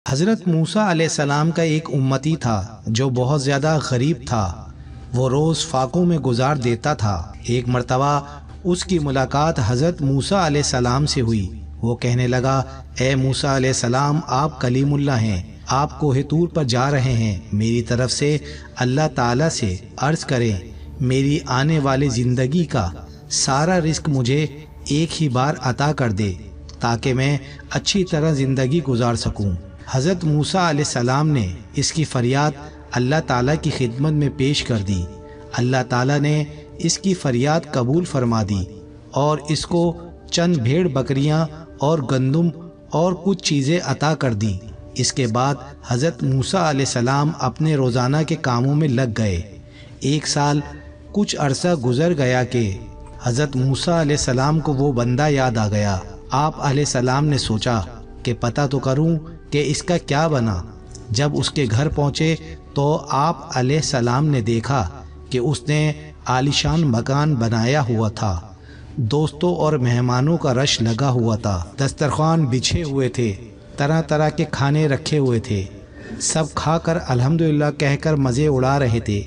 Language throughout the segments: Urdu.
حضرت موسیٰ علیہ السلام کا ایک امتی تھا جو بہت زیادہ غریب تھا۔ وہ روز فاقوں میں گزار دیتا تھا۔ ایک مرتبہ اس کی ملاقات حضرت موسیٰ علیہ السلام سے ہوئی۔ وہ کہنے لگا، اے موسیٰ علیہ السلام، آپ کلیم اللہ ہیں، آپ کوہ طور پر جا رہے ہیں، میری طرف سے اللہ تعالیٰ سے عرض کریں میری آنے والی زندگی کا سارا رزق مجھے ایک ہی بار عطا کر دے تاکہ میں اچھی طرح زندگی گزار سکوں۔ حضرت موسیٰ علیہ السلام نے اس کی فریاد اللہ تعالیٰ کی خدمت میں پیش کر دی۔ اللہ تعالیٰ نے اس کی فریاد قبول فرما دی اور اس کو چند بھیڑ بکریاں اور گندم اور کچھ چیزیں عطا کر دیں۔ اس کے بعد حضرت موسیٰ علیہ السلام اپنے روزانہ کے کاموں میں لگ گئے۔ ایک سال کچھ عرصہ گزر گیا کہ حضرت موسیٰ علیہ السلام کو وہ بندہ یاد آ گیا۔ آپ علیہ السلام نے سوچا کہ پتہ تو کروں کہ اس کا کیا بنا۔ جب اس کے گھر پہنچے تو آپ علیہ السلام نے دیکھا کہ اس نے عالیشان مکان بنایا ہوا تھا۔ دوستوں اور مہمانوں کا رش لگا ہوا تھا۔ دسترخوان بچھے ہوئے تھے، طرح طرح کے کھانے رکھے ہوئے تھے۔ سب کھا کر الحمدللہ کہہ کر مزے اڑا رہے تھے۔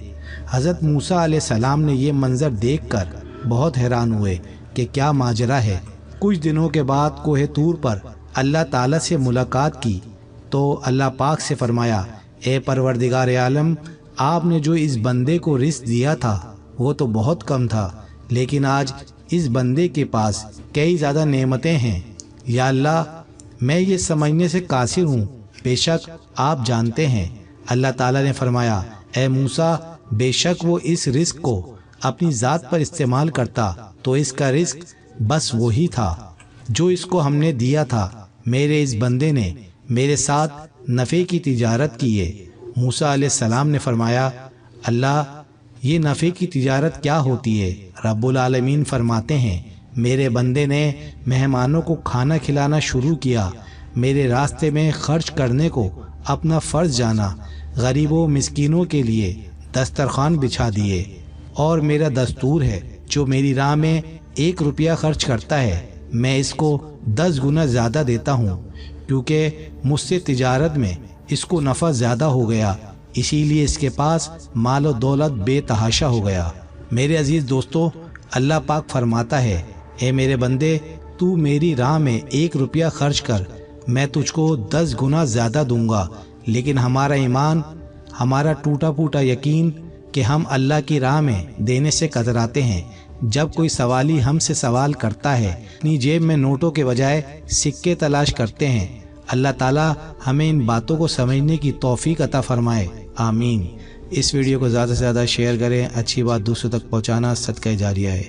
حضرت موسیٰ علیہ السلام نے یہ منظر دیکھ کر بہت حیران ہوئے کہ کیا ماجرا ہے۔ کچھ دنوں کے بعد کوہ طور پر اللہ تعالیٰ سے ملاقات کی تو اللہ پاک سے فرمایا، اے پروردگار عالم، آپ نے جو اس بندے کو رزق دیا تھا وہ تو بہت کم تھا، لیکن آج اس بندے کے پاس کئی زیادہ نعمتیں ہیں۔ یا اللہ، میں یہ سمجھنے سے قاصر ہوں، بے شک آپ جانتے ہیں۔ اللہ تعالیٰ نے فرمایا، اے موسیٰ، بے شک وہ اس رزق کو اپنی ذات پر استعمال کرتا تو اس کا رزق بس وہی تھا جو اس کو ہم نے دیا تھا۔ میرے اس بندے نے میرے ساتھ نفع کی تجارت کی ہے۔ موسیٰ علیہ السلام نے فرمایا، اللہ، یہ نفع کی تجارت کیا ہوتی ہے؟ رب العالمین فرماتے ہیں، میرے بندے نے مہمانوں کو کھانا کھلانا شروع کیا، میرے راستے میں خرچ کرنے کو اپنا فرض جانا، غریبوں مسکینوں کے لیے دسترخوان بچھا دیے، اور میرا دستور ہے جو میری راہ میں 1 روپیہ خرچ کرتا ہے میں اس کو 10 گنا زیادہ دیتا ہوں، کیونکہ مجھ سے تجارت میں اس کو نفع زیادہ ہو گیا، اسی لیے اس کے پاس مال و دولت بے تحاشا ہو گیا۔ میرے عزیز دوستو، اللہ پاک فرماتا ہے، اے میرے بندے، تو میری راہ میں 1 روپیہ خرچ کر، میں تجھ کو 10 گنا زیادہ دوں گا۔ لیکن ہمارا ایمان، ہمارا ٹوٹا پھوٹا یقین کہ ہم اللہ کی راہ میں دینے سے کتراتے ہیں۔ جب کوئی سوالی ہم سے سوال کرتا ہے، اپنی جیب میں نوٹوں کے بجائے سکے تلاش کرتے ہیں۔ اللہ تعالیٰ ہمیں ان باتوں کو سمجھنے کی توفیق عطا فرمائے، آمین۔ اس ویڈیو کو زیادہ سے زیادہ شیئر کریں، اچھی بات دوسروں تک پہنچانا صدقہ جاریہ ہے۔